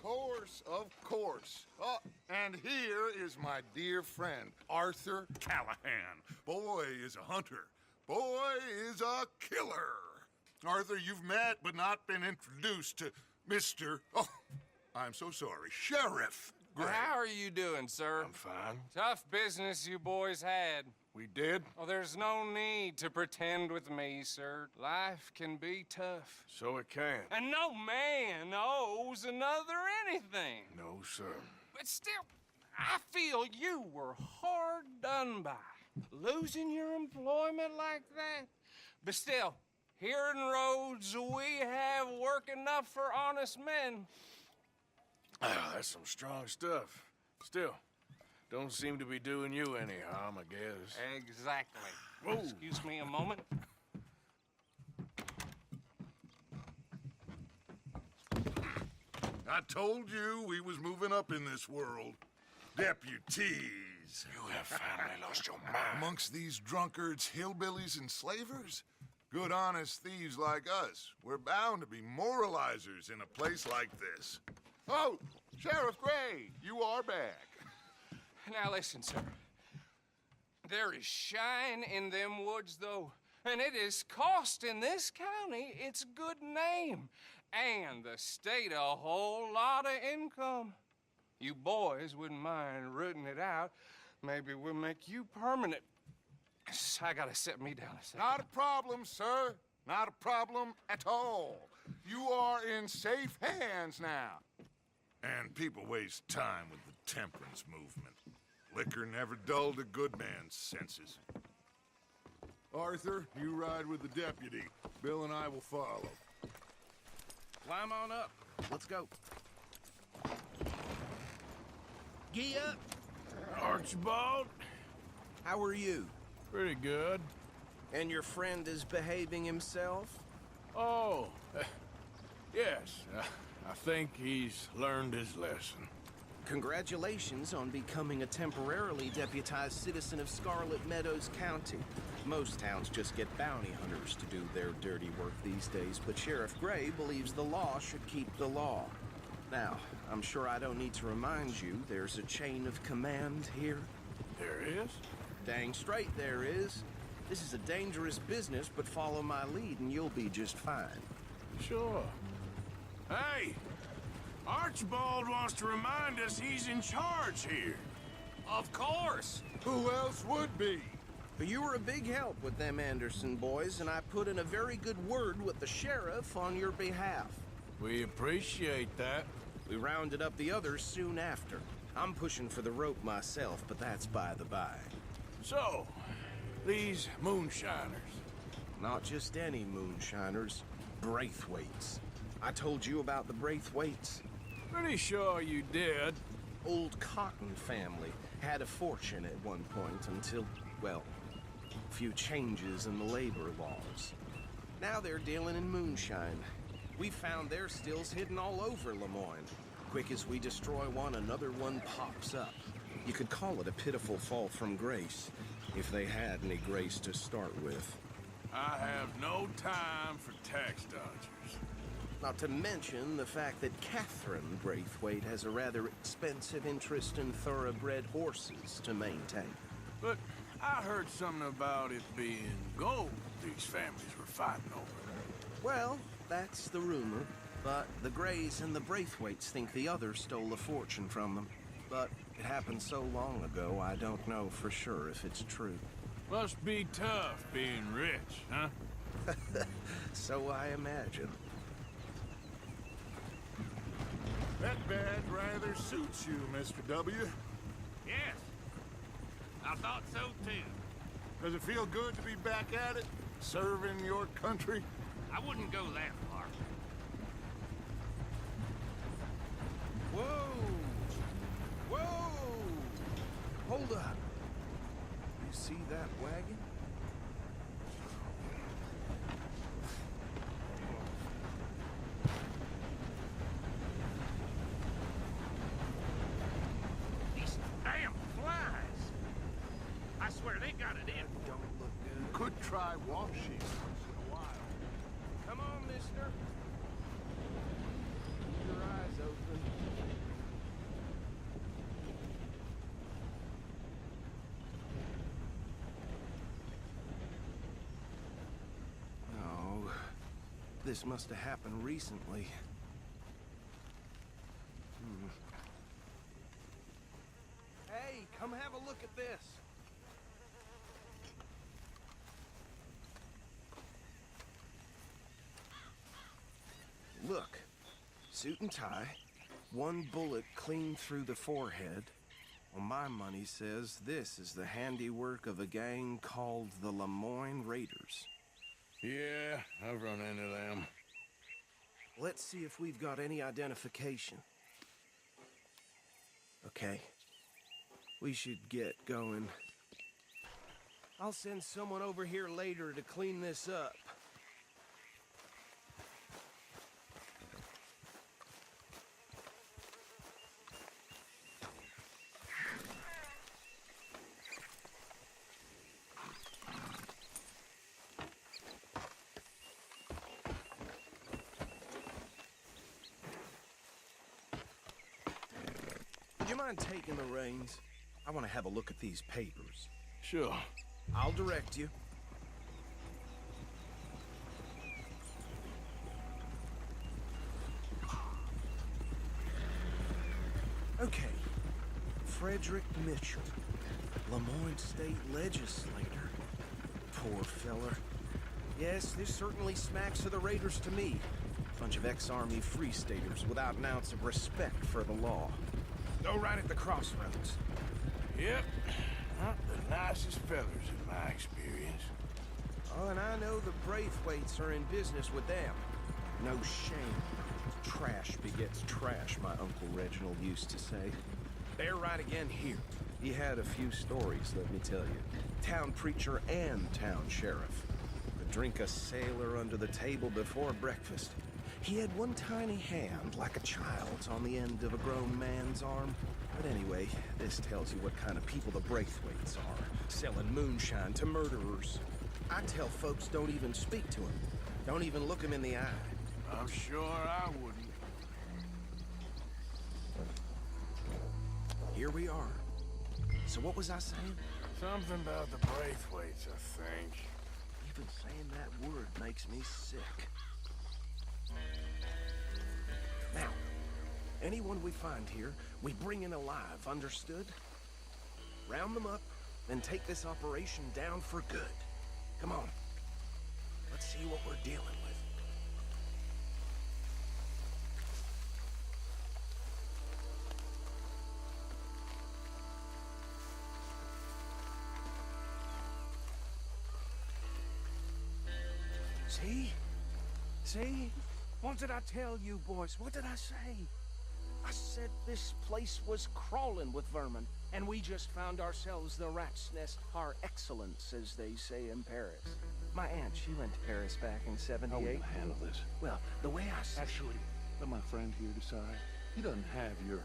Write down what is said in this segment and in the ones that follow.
course, of course. Oh, and here is my dear friend, Arthur Callahan. Boy is a hunter. Boy is a killer. Arthur, you've met but not been introduced to Mr. Oh, I'm so sorry, Sheriff Gray. How are you doing, sir? I'm fine. Tough business you boys had. We did? Oh, there's no need to pretend with me, sir. Life can be tough. So it can. And no man owes another anything. No, sir. But still, I feel you were hard done by. Losing your employment like that. But still, here in Rhodes, we have work enough for honest men. Ah, that's some strong stuff. Still, don't seem to be doing you any harm, I guess. Exactly. Whoa. Excuse me a moment. I told you we was moving up in this world. Deputies. You have finally lost your mind. Amongst these drunkards, hillbillies, and slavers? Good, honest thieves like us. We're bound to be moralizers in a place like this. Oh, Sheriff Gray, you are back. Now listen, sir. There is shine in them woods, though, and it is costing this county its good name and the state a whole lot of income. You boys wouldn't mind rooting it out. Maybe we'll make you permanent. I gotta sit me down a second. Not a problem, sir. Not a problem at all. You are in safe hands now. And people waste time with the temperance movement. Liquor never dulled a good man's senses. Arthur, you ride with the deputy. Bill and I will follow. Climb on up. Let's go. Gee up. Archibald? How are you? Pretty good. And your friend is behaving himself? Oh, yes. I think he's learned his lesson. Congratulations on becoming a temporarily deputized citizen of Scarlet Meadows County. Most towns just get bounty hunters to do their dirty work these days, but Sheriff Gray believes the law should keep the law. Now, I'm sure I don't need to remind you there's a chain of command here. There is? Dang straight there is. This is a dangerous business, but follow my lead and you'll be just fine. Sure. Hey! Archibald wants to remind us he's in charge here. Of course. Who else would be? But you were a big help with them Anderson boys, and I put in a very good word with the sheriff on your behalf. We appreciate that. We rounded up the others soon after. I'm pushing for the rope myself, but that's by the by. So, these moonshiners. Not just any moonshiners, Braithwaites. I told you about the Braithwaites. Pretty sure you did. Old Cotton family had a fortune at one point until, well, a few changes in the labor laws. Now they're dealing in moonshine. We found their stills hidden all over Lemoyne. Quick as we destroy one, another one pops up. You could call it a pitiful fall from grace, if they had any grace to start with. I have no time for tax dodgers. Not to mention the fact that Catherine Braithwaite has a rather expensive interest in thoroughbred horses to maintain. But I heard something about it being gold these families were fighting over. Well, that's the rumor. But the Grays and the Braithwaites think the others stole a fortune from them. But it happened so long ago, I don't know for sure if it's true. Must be tough being rich, huh? So I imagine. That badge rather suits you, Mr. W. Yes. I thought so, too. Does it feel good to be back at it? Serving your country? I wouldn't go that far. Whoa! Whoa! Hold up. You see that wagon? These damn flies. I swear they got it in. Don't look good. Could try washing once in a while. Come on, mister. Keep your eyes open. This must have happened recently. Hey, come have a look at this. Look, suit and tie, one bullet clean through the forehead. Well, my money says this is the handiwork of a gang called the Lemoyne Raiders. Yeah, I've run into them. Let's see if we've got any identification. Okay. We should get going. I'll send someone over here later to clean this up. Would you mind taking the reins? I want to have a look at these papers. Sure. I'll direct you. Okay. Frederick Mitchell, Lemoyne State Legislator. Poor feller. Yes, this certainly smacks of the Raiders to me. Bunch of ex-Army Free Staters without an ounce of respect for the law. Go right at the crossroads. Yep. Not the nicest fellers in my experience. Oh, and I know the Braithwaites are in business with them. No shame. Trash begets trash, my Uncle Reginald used to say. They're right again here. He had a few stories, let me tell you. Town preacher and town sheriff. Could drink a sailor under the table before breakfast. He had one tiny hand, like a child's, on the end of a grown man's arm. But anyway, this tells you what kind of people the Braithwaites are. Selling moonshine to murderers. I tell folks don't even speak to him. Don't even look him in the eye. I'm sure I wouldn't. Here we are. So what was I saying? Something about the Braithwaites, I think. Even saying that word makes me sick. Now, anyone we find here, we bring in alive, understood? Round them up, then take this operation down for good. Come on. Let's see what we're dealing with. See? See? What did I tell you, boys? What did I say? I said this place was crawling with vermin, and we just found ourselves the rat's nest par excellence, as they say in Paris. My aunt, she went to Paris back in '78. How will you handle this? Well, the way I see Actually, let my friend here decide. He doesn't have your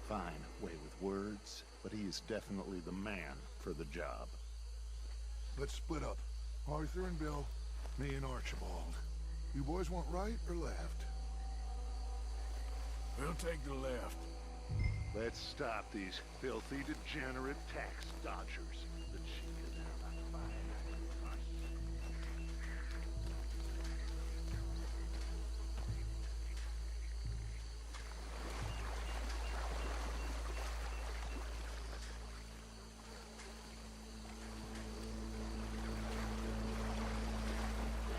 fine way with words, but he is definitely the man for the job. Let's split up. Arthur and Bill, me and Archibald. You boys want right or left? We'll take the left. Let's stop these filthy, degenerate tax dodgers. The chicken have a fine.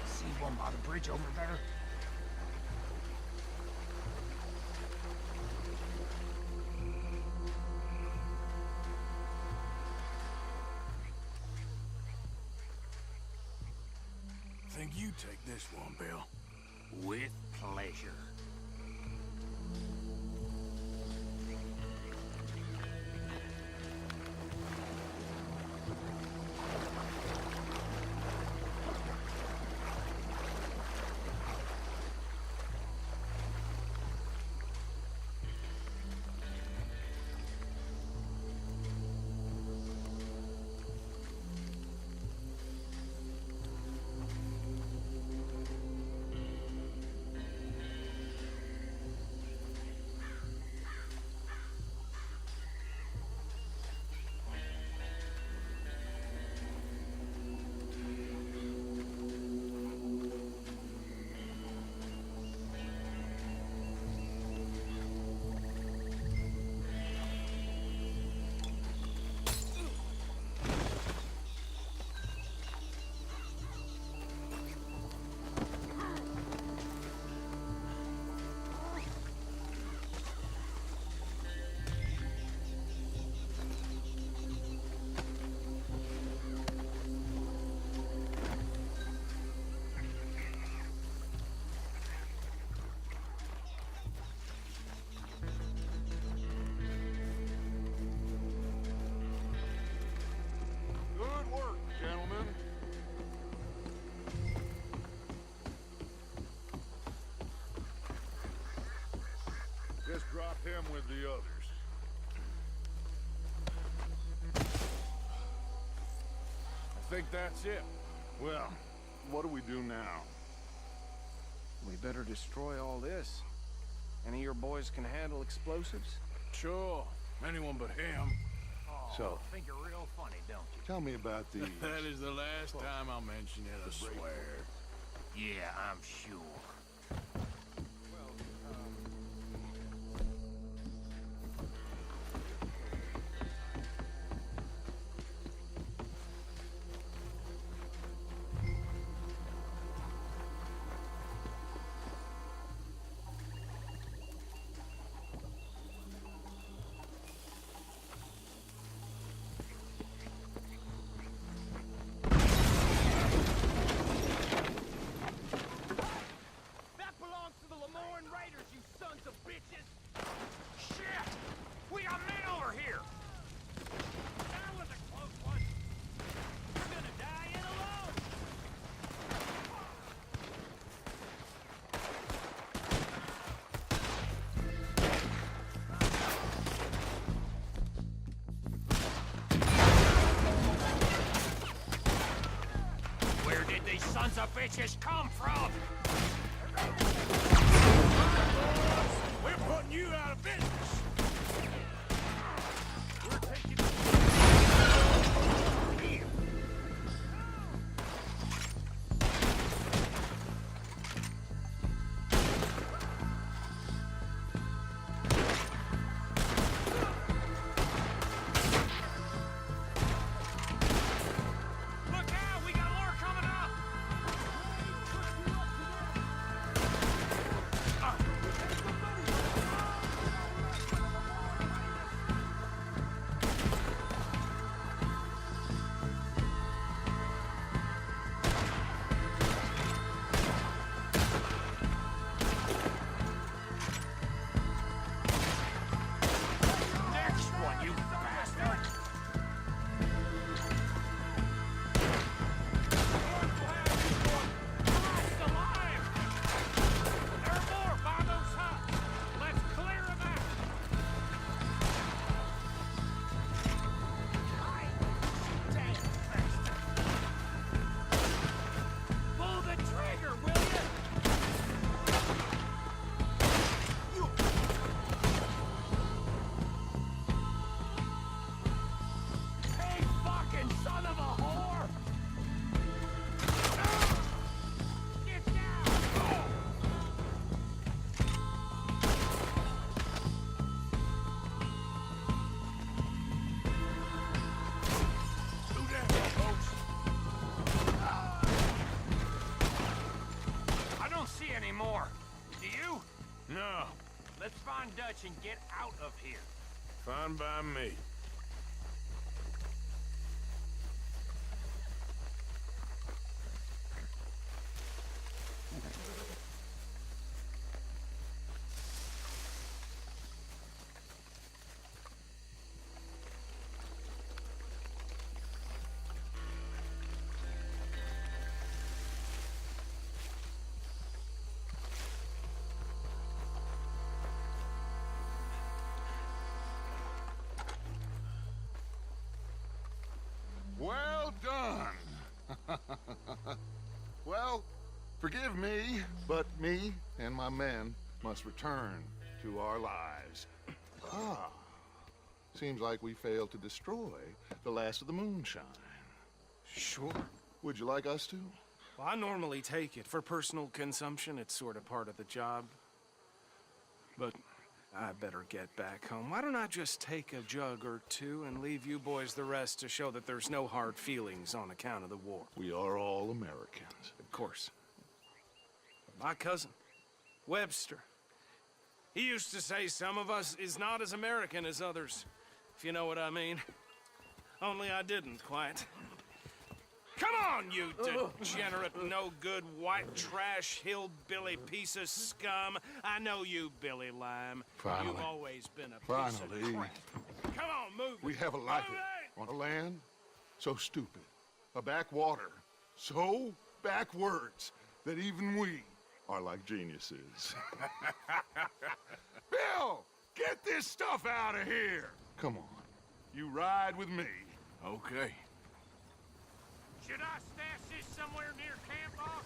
See one by the bridge over there? Think you take this one, Bill. With pleasure. just drop him with the others. I think that's it. Well, what do we do now? We better destroy all this. Any of your boys can handle explosives? Sure. Anyone but him. So, Think you're real funny, don't you? tell me about these. That is the last time I'll mention it, I swear. Yeah, I'm sure. That belongs to the Lemoyne Raiders, you sons of bitches! Shit! We got men over here! That was a close one! You're gonna die in alone! Where did these sons of bitches come from? We're putting you out of business. We're taking... Here. Look out! We got more coming up! Next one, you bastard! Christ alive! There are more by those huts! Let's clear them out! Damn bastard! Pull the trigger, will you? Hey, fucking son of a whore! Get down! Do that, folks. I don't see any more. Do you? No. Let's find Dutch and get out of here. Fine by me. Well done. Well, forgive me, but me and my men must return to our lives. Ah, seems like we failed to destroy the last of the moonshine. Sure. Would you like us to? Well, I normally take it for personal consumption. It's sort of part of the job. But I better get back home. Why don't I just take a jug or two and leave you boys the rest to show that there's no hard feelings on account of the war? We are all Americans. Of course. My cousin, Webster, he used to say some of us is not as American as others, if you know what I mean. Only I didn't quite. Come on, you degenerate, no-good, white trash, hillbilly piece of scum. I know you, Billy Lime. Finally. You've always been a piece Finally. of crap. Come on, move it. We have a life Move it! on a land so stupid, a backwater so backwards that even we are like geniuses. Bill! this stuff out of here! Come on. You ride with me. Okay. Should I stash this somewhere near camp, boss?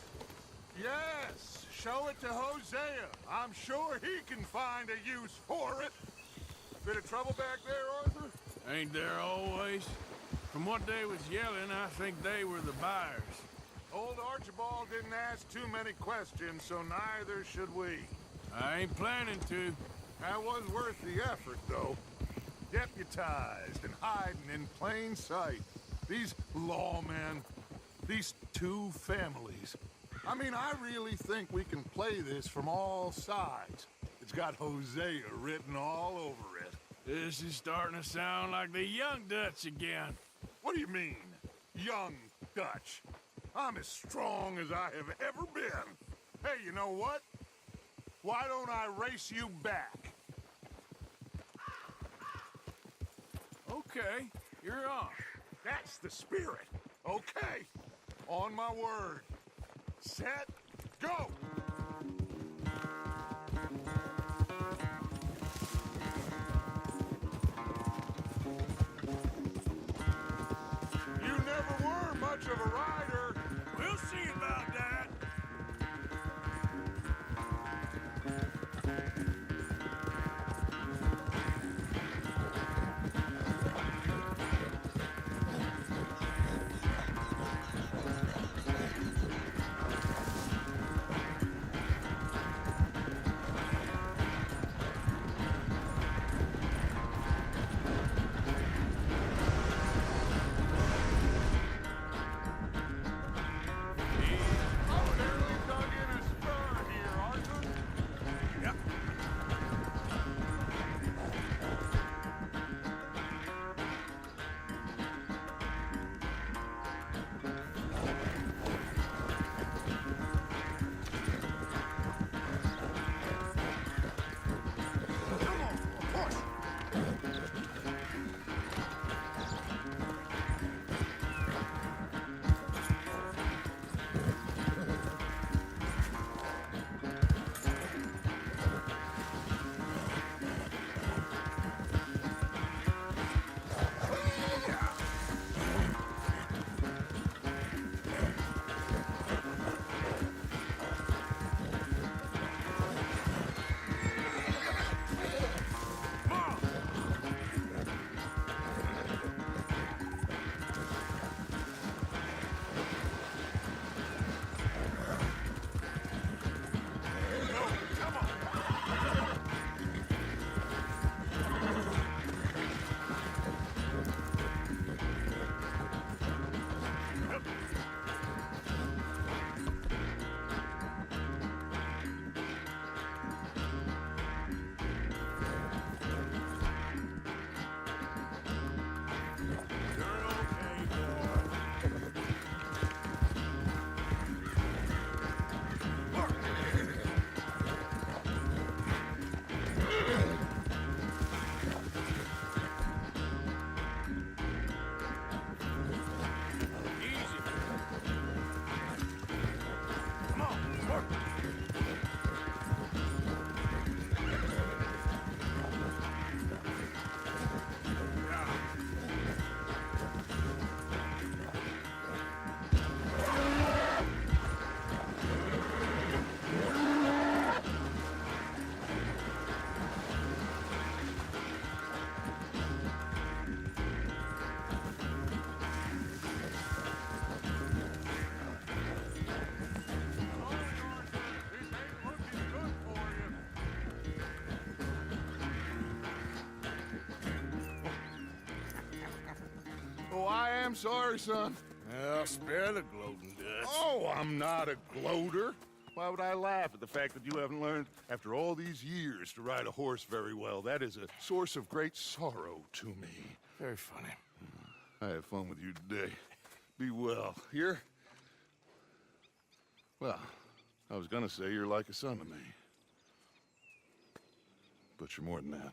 Yes, show it to Hosea. I'm sure he can find a use for it. Bit of trouble back there, Arthur? Ain't there always? From what they was yelling, I think they were the buyers. Old Archibald didn't ask too many questions, so neither should we. I ain't planning to. That was worth the effort, though. Deputized and hiding in plain sight. These lawmen, these two families. I mean, I really think we can play this from all sides. It's got Hosea written all over it. This is starting to sound like the Young Dutch again. What do you mean, young Dutch? I'm as strong as I have ever been. Hey, you know what? Why don't I race you back? Okay, you're on. That's the spirit. Okay. On my word. Set, go! You never were much of a rider. We'll see about that. I barely dug in a spur here, Arthur. Yep. Come on, push! You're okay, boy. Easy. Come on, work. This ain't looking good for you. Oh, I am sorry, son. Well, spare the gloating, Dutch. Oh, I'm not a gloater. Why would I laugh at the fact that you haven't learned, after all these years, to ride a horse very well? That is a source of great sorrow to me. Very funny. I had fun with you today. Be well. Here? Well, I was gonna say you're like a son to me. But you're more than that.